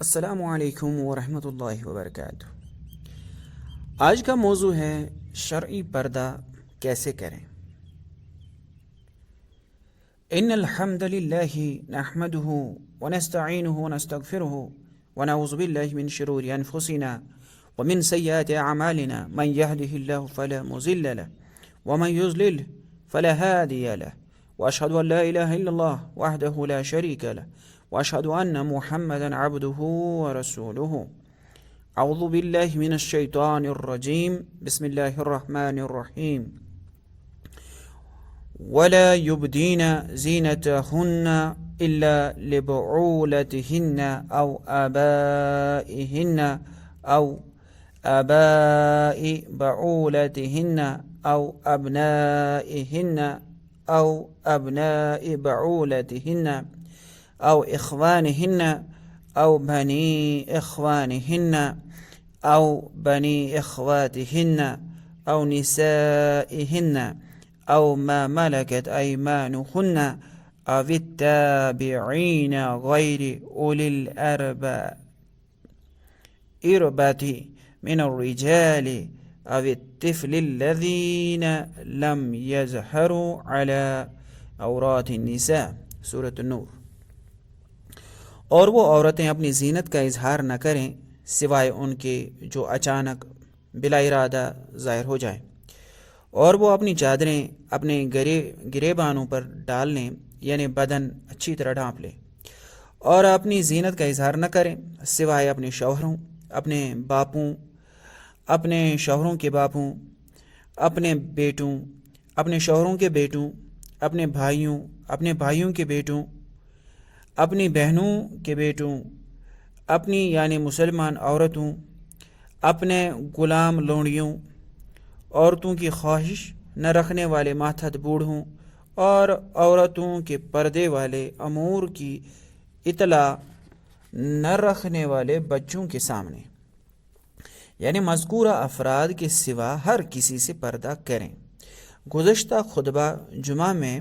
السلام علیکم ورحمۃ اللہ وبرکاتہ۔ آج کا موضوع ہے شرعی پردہ کیسے کریں۔ ان الحمد للہ نحمده ونستعینه ونستغفره ونعوذ باللہ من شرور انفسنا ومن سیئات اعمالنا من يهده الله فلا مضل له ومن يضلل فلا هادي له واشهد ان لا اله الا الله وحده لا شريك له واشهد ان محمدا عبده ورسوله۔ اعوذ باللہ من الشیطان الرجیم، بسم اللہ الرحمن الرحیم۔ ولا يبدين زينتهن الا لبعولتهن او آبائهن او آباء بعولتهن او ابنائهن او ابناء بعولتهن او اخوانهن او بني اخوانهن او بني اخواتهن او نسائهن او ما ملكت ايمانهن او التابعين غير اولي الاربة من الرجال او الطفل الذين لم يظهروا على عورات النساء۔ سورة النور۔ اور وہ عورتیں اپنی زینت کا اظہار نہ کریں سوائے ان کے جو اچانک بلا ارادہ ظاہر ہو جائیں، اور وہ اپنی چادریں اپنے گریبانوں پر ڈال لیں، یعنی بدن اچھی طرح ڈھانپ لیں، اور اپنی زینت کا اظہار نہ کریں سوائے اپنے شوہروں، اپنے باپوں، اپنے شوہروں کے باپوں، اپنے بیٹوں، اپنے شوہروں کے بیٹوں، اپنے بھائیوں، اپنے بھائیوں کے بیٹوں، اپنی بہنوں کے بیٹوں، اپنی یعنی مسلمان عورتوں، اپنے غلام لونڈیوں، عورتوں کی خواہش نہ رکھنے والے ماتحت بوڑھوں، اور عورتوں کے پردے والے امور کی اطلاع نہ رکھنے والے بچوں کے سامنے، یعنی مذکورہ افراد کے سوا ہر کسی سے پردہ کریں۔ گزشتہ خطبہ جمعہ میں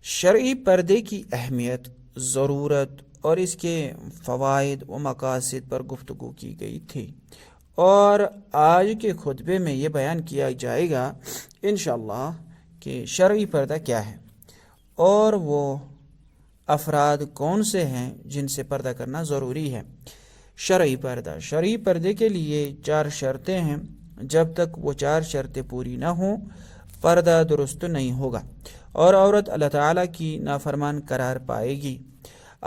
شرعی پردے کی اہمیت، ضرورت اور اس کے فوائد و مقاصد پر گفتگو کی گئی تھی، اور آج کے خطبے میں یہ بیان کیا جائے گا انشاءاللہ کہ شرعی پردہ کیا ہے اور وہ افراد کون سے ہیں جن سے پردہ کرنا ضروری ہے۔ شرعی پردے کے لیے 4 شرطیں ہیں، جب تک وہ 4 شرطیں پوری نہ ہوں پردہ درست نہیں ہوگا اور عورت اللہ تعالیٰ کی نافرمان قرار پائے گی۔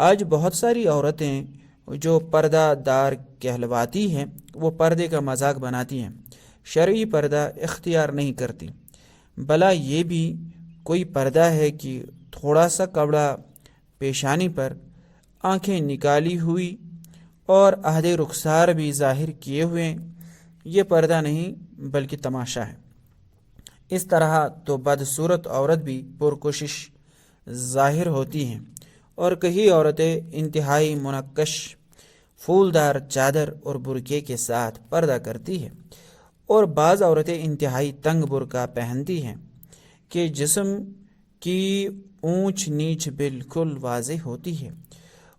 آج بہت ساری عورتیں جو پردہ دار کہلواتی ہیں وہ پردے کا مذاق بناتی ہیں، شرعی پردہ اختیار نہیں کرتی، بھلا یہ بھی کوئی پردہ ہے کہ تھوڑا سا کپڑا پیشانی پر، آنکھیں نکالی ہوئی اور عہد رخسار بھی ظاہر کیے ہوئے، یہ پردہ نہیں بلکہ تماشا ہے۔ اس طرح تو بدصورت عورت بھی پرکشش ظاہر ہوتی ہیں، اور کئی عورتیں انتہائی منقش پھولدار چادر اور برقعے کے ساتھ پردہ کرتی ہیں، اور بعض عورتیں انتہائی تنگ برقع پہنتی ہیں کہ جسم کی اونچ نیچ بالکل واضح ہوتی ہے،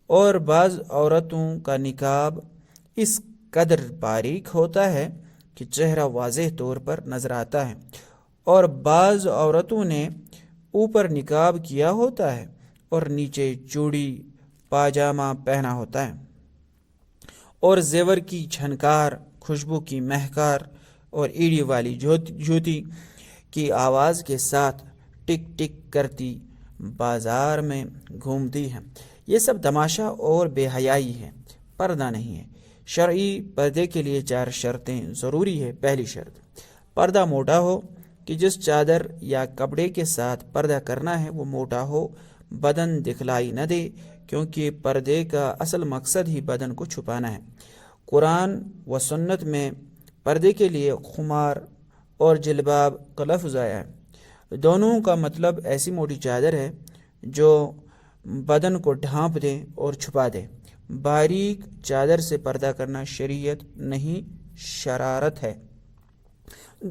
اور بعض عورتوں کا نقاب اس قدر باریک ہوتا ہے کہ چہرہ واضح طور پر نظر آتا ہے، اور بعض عورتوں نے اوپر نقاب کیا ہوتا ہے اور نیچے چوڑی پاجامہ پہنا ہوتا ہے، اور زیور کی جھنکار، خوشبو کی مہکار اور ایڑی والی جوتی کی آواز کے ساتھ ٹک ٹک کرتی بازار میں گھومتی ہیں۔ یہ سب تماشا اور بے حیائی ہے، پردہ نہیں ہے۔ شرعی پردے کے لیے 4 شرطیں ضروری ہے۔ پہلی شرط، پردہ موٹا ہو، کہ جس چادر یا کپڑے کے ساتھ پردہ کرنا ہے وہ موٹا ہو، بدن دکھلائی نہ دے، کیونکہ پردے کا اصل مقصد ہی بدن کو چھپانا ہے۔ قرآن و سنت میں پردے کے لیے خمار اور جلباب کا لفظ آیا ہے، دونوں کا مطلب ایسی موٹی چادر ہے جو بدن کو ڈھانپ دے اور چھپا دے۔ باریک چادر سے پردہ کرنا شریعت نہیں، شرارت ہے۔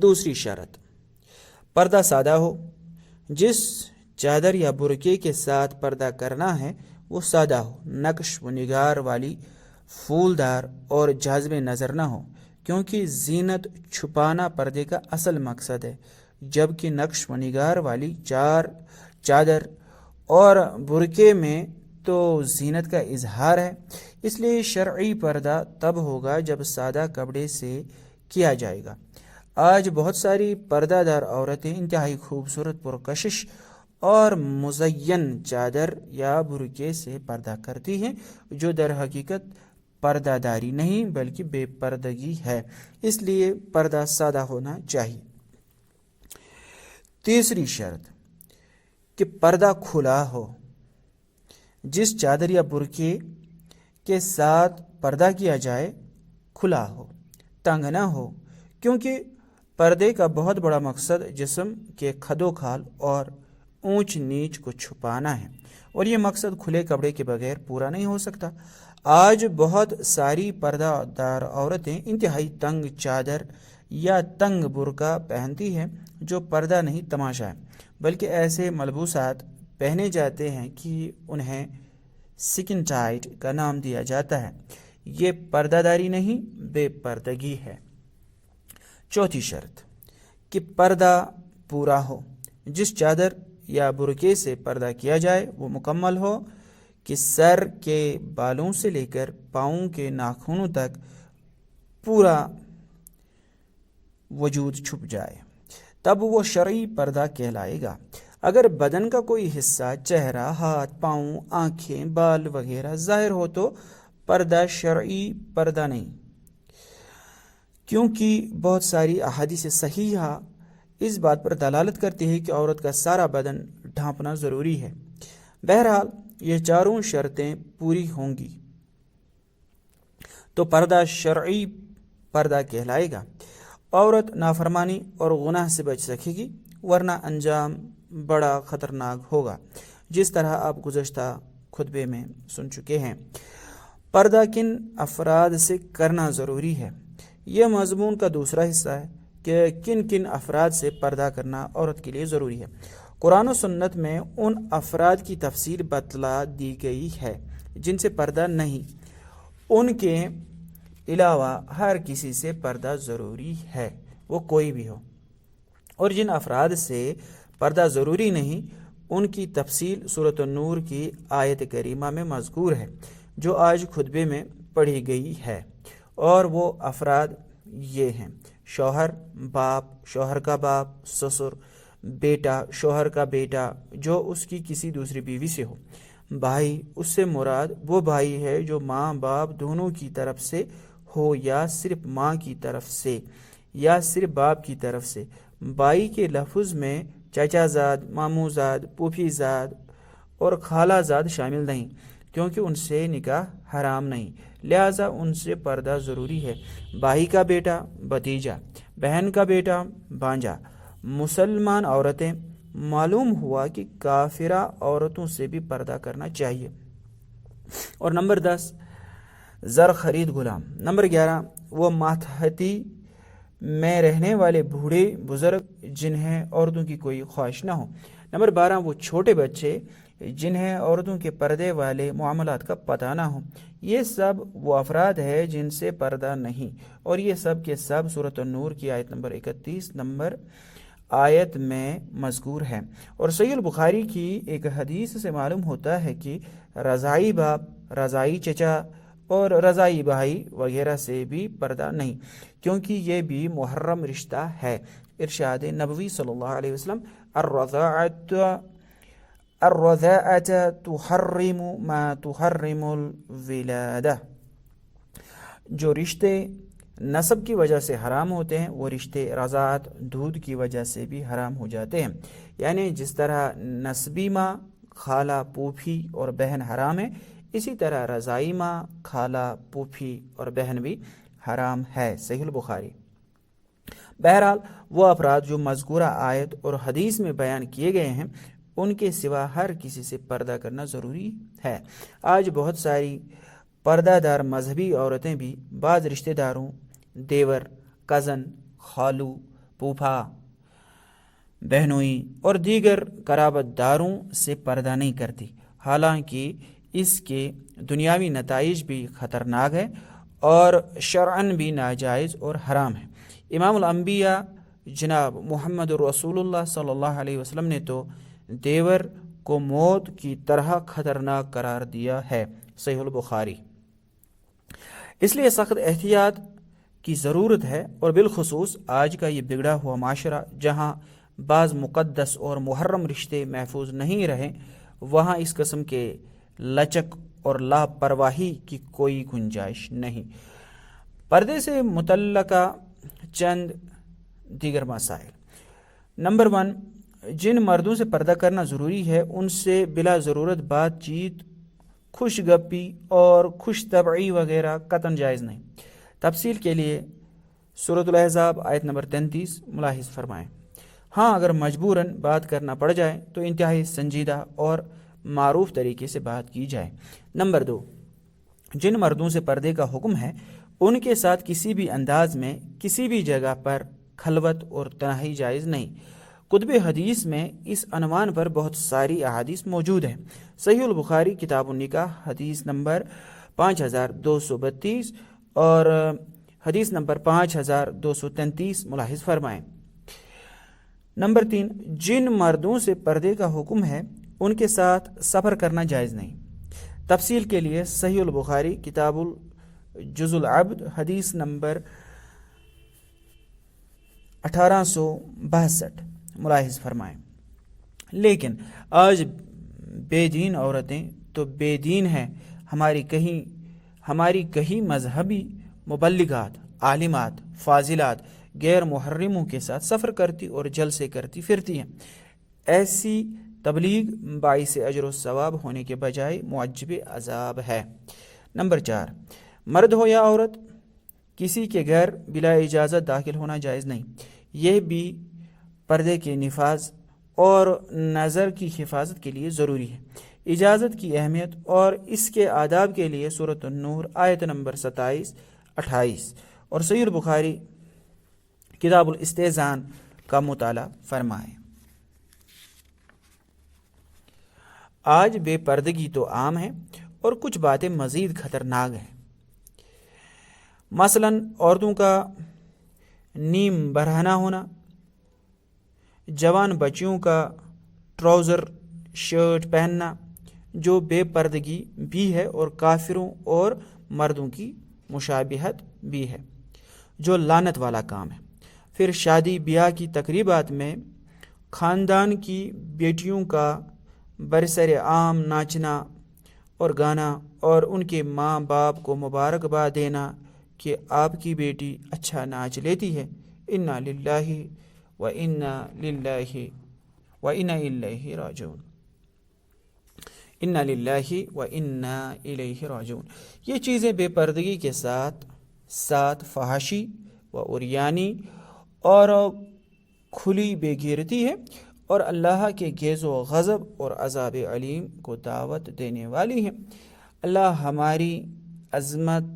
دوسری شرط، پردہ سادہ ہو، جس چادر یا برقعے کے ساتھ پردہ کرنا ہے وہ سادہ ہو، نقش و نگار والی، پھولدار اور جاذب نظر نہ ہو، کیونکہ زینت چھپانا پردے کا اصل مقصد ہے، جبکہ نقش و نگار والی چادر اور برقعے میں تو زینت کا اظہار ہے۔ اس لیے شرعی پردہ تب ہوگا جب سادہ کپڑے سے کیا جائے گا۔ آج بہت ساری پردہ دار عورتیں انتہائی خوبصورت، پرکشش اور مزین چادر یا برقعے سے پردہ کرتی ہیں، جو در حقیقت پردہ داری نہیں بلکہ بے پردگی ہے۔ اس لیے پردہ سادہ ہونا چاہیے۔ تیسری شرط کہ پردہ کھلا ہو۔ جس چادر یا برقعے کے ساتھ پردہ کیا جائے کھلا ہو، تنگ نہ ہو، کیونکہ پردے کا بہت بڑا مقصد جسم کے خد و خال اور اونچ نیچ کو چھپانا ہے، اور یہ مقصد کھلے کپڑے کے بغیر پورا نہیں ہو سکتا۔ آج بہت ساری پردہ دار عورتیں انتہائی تنگ چادر یا تنگ برقع پہنتی ہیں، جو پردہ نہیں، تماشا ہے، بلکہ ایسے ملبوسات پہنے جاتے ہیں کہ انہیں سکن ٹائٹ کا نام دیا جاتا ہے۔ یہ پردہ داری نہیں، بے پردگی ہے۔ چوتھی شرط کہ پردہ پورا ہو۔ جس چادر یا برقعے سے پردہ کیا جائے وہ مکمل ہو کہ سر کے بالوں سے لے کر پاؤں کے ناخنوں تک پورا وجود چھپ جائے، تب وہ شرعی پردہ کہلائے گا۔ اگر بدن کا کوئی حصہ، چہرہ، ہاتھ، پاؤں، آنکھیں، بال وغیرہ ظاہر ہو تو پردہ شرعی پردہ نہیں، کیونکہ بہت ساری احادیث صحیحہ اس بات پر دلالت کرتی ہے کہ عورت کا سارا بدن ڈھانپنا ضروری ہے۔ بہرحال یہ چاروں شرطیں پوری ہوں گی تو پردہ شرعی پردہ کہلائے گا۔ عورت نافرمانی اور گناہ سے بچ سکے گی، ورنہ انجام بڑا خطرناک ہوگا، جس طرح آپ گزشتہ خطبے میں سن چکے ہیں۔ پردہ کن افراد سے کرنا ضروری ہے؟ یہ مضمون کا دوسرا حصہ ہے کہ کن کن افراد سے پردہ کرنا عورت کے لیے ضروری ہے۔ قرآن و سنت میں ان افراد کی تفصیل بتلا دی گئی ہے جن سے پردہ نہیں، ان کے علاوہ ہر کسی سے پردہ ضروری ہے، وہ کوئی بھی ہو۔ اور جن افراد سے پردہ ضروری نہیں، ان کی تفصیل سورۃ النور کی آیت کریمہ میں مذکور ہے، جو آج خطبے میں پڑھی گئی ہے۔ اور وہ افراد یہ ہیں: شوہر، باپ، شوہر کا باپ، سسر، بیٹا، شوہر کا بیٹا جو اس کی کسی دوسری بیوی سے ہو، بھائی، اس سے مراد وہ بھائی ہے جو ماں باپ دونوں کی طرف سے ہو یا صرف ماں کی طرف سے یا صرف باپ کی طرف سے۔ بھائی کے لفظ میں چچا زاد، ماموں زاد، پھوپھی زاد اور خالہ زاد شامل نہیں، کیونکہ ان سے نکاح حرام نہیں، لہٰذا ان سے پردہ ضروری ہے۔ بھائی کا بیٹا، بھتیجا، بہن کا بیٹا، بھانجا۔ مسلمان عورتیں، معلوم ہوا کہ کافرہ عورتوں سے بھی پردہ کرنا چاہیے۔ اور نمبر 10، زر خرید غلام۔ نمبر 11، وہ ماتحتی میں رہنے والے بوڑھے بزرگ جنہیں عورتوں کی کوئی خواہش نہ ہو۔ نمبر 12، وہ چھوٹے بچے جنہیں عورتوں کے پردے والے معاملات کا پتہ نہ ہو۔ یہ سب وہ افراد ہیں جن سے پردہ نہیں، اور یہ سب کے سب سورۃ النور کی آیت نمبر 31 نمبر آیت میں مذکور ہے۔ اور صحیح البخاری کی ایک حدیث سے معلوم ہوتا ہے کہ رضاعی باپ، رضاعی چچا اور رضاعی بھائی وغیرہ سے بھی پردہ نہیں، کیونکہ یہ بھی محرم رشتہ ہے۔ ارشاد نبوی صلی اللہ علیہ وسلم: الرضاعۃ تحرم ما تحرم الولادہ۔ جو رشتے نسب کی وجہ سے حرام ہوتے ہیں وہ رشتے رضاعت، دودھ کی وجہ سے بھی حرام ہو جاتے ہیں۔ یعنی جس طرح نسبی ماں، خالہ، پھوپھی اور بہن حرام ہے، اسی طرح رضاعی ماں، خالہ، پھوپھی اور بہن بھی حرام ہے۔ صحیح البخاری۔ بہرحال وہ افراد جو مذکورہ آیت اور حدیث میں بیان کیے گئے ہیں، ان کے سوا ہر کسی سے پردہ کرنا ضروری ہے۔ آج بہت ساری پردہ دار مذہبی عورتیں بھی بعض رشتہ داروں، دیور، کزن، خالو، پھوپھا، بہنوئی اور دیگر قرابت داروں سے پردہ نہیں کرتی، حالانکہ اس کے دنیاوی نتائج بھی خطرناک ہے اور شرعاً بھی ناجائز اور حرام ہے۔ امام الانبیاء جناب محمد رسول اللہ صلی اللہ علیہ وسلم نے تو دیور کو موت کی طرح خطرناک قرار دیا ہے، صحیح البخاری۔ اس لیے سخت احتیاط کی ضرورت ہے، اور بالخصوص آج کا یہ بگڑا ہوا معاشرہ جہاں بعض مقدس اور محرم رشتے محفوظ نہیں رہے، وہاں اس قسم کے لچک اور لاپرواہی کی کوئی گنجائش نہیں۔ پردے سے متعلقہ چند دیگر مسائل۔ نمبر 1، جن مردوں سے پردہ کرنا ضروری ہے ان سے بلا ضرورت بات چیت، خوش گپی اور خوش طبعی وغیرہ قطعاً جائز نہیں۔ تفصیل کے لیے سورۃ الاحزاب آیت نمبر 33 ملاحظ فرمائیں۔ ہاں، اگر مجبوراً بات کرنا پڑ جائے تو انتہائی سنجیدہ اور معروف طریقے سے بات کی جائے۔ نمبر 2، جن مردوں سے پردے کا حکم ہے ان کے ساتھ کسی بھی انداز میں کسی بھی جگہ پر خلوت اور تنہائی جائز نہیں۔ کتب حدیث میں اس عنوان پر بہت ساری احادیث موجود ہیں۔ صحیح البخاری کتاب النکاح حدیث نمبر 5232 اور حدیث نمبر 5233 ملاحظ فرمائیں۔ نمبر 3، جن مردوں سے پردے کا حکم ہے ان کے ساتھ سفر کرنا جائز نہیں۔ تفصیل کے لیے صحیح البخاری کتاب الجز العبد حدیث نمبر 1862 ملاحظ فرمائیں۔ لیکن آج بے دین عورتیں تو بے دین ہیں، ہماری کہیں مذہبی مبلغات، عالمات، فاضلات غیر محرموں کے ساتھ سفر کرتی اور جلسے کرتی پھرتی ہیں۔ ایسی تبلیغ باعث اجر و ثواب ہونے کے بجائے معجب عذاب ہے۔ نمبر 4، مرد ہو یا عورت کسی کے گھر بلا اجازت داخل ہونا جائز نہیں۔ یہ بھی پردے کے نفاذ اور نظر کی حفاظت کے لیے ضروری ہے۔ اجازت کی اہمیت اور اس کے آداب کے لیے سورۃ النور آیت نمبر 27-28 اور صحیح البخاری کتاب الاستئذان کا مطالعہ فرمائیں۔ آج بے پردگی تو عام ہے اور کچھ باتیں مزید خطرناک ہیں۔ مثلاً عورتوں کا نیم برہنہ ہونا، جوان بچیوں کا ٹراؤزر شرٹ پہننا جو بے پردگی بھی ہے اور کافروں اور مردوں کی مشابہت بھی ہے، جو لعنت والا کام ہے۔ پھر شادی بیاہ کی تقریبات میں خاندان کی بیٹیوں کا برسر عام ناچنا اور گانا اور ان کے ماں باپ کو مبارکباد دینا کہ آپ کی بیٹی اچھا ناچ لیتی ہے، انا للہ و انا الیہ راجعون، انا للہ و انا الیہ راجعون۔ یہ چیزیں بے پردگی کے ساتھ فحاشی و عریانی اور کھلی بے غیرتی ہے اور اللہ کے غیظ و غضب اور عذاب علیم کو دعوت دینے والی ہیں۔ اللہ ہماری عظمت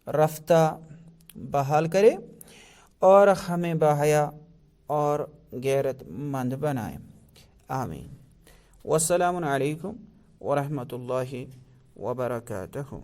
رفتہ بحال کرے اور ہمیں باحیا اور غیرت مند بنائے، آمین۔ والسلام علیکم ورحمۃ اللہ وبرکاتہ۔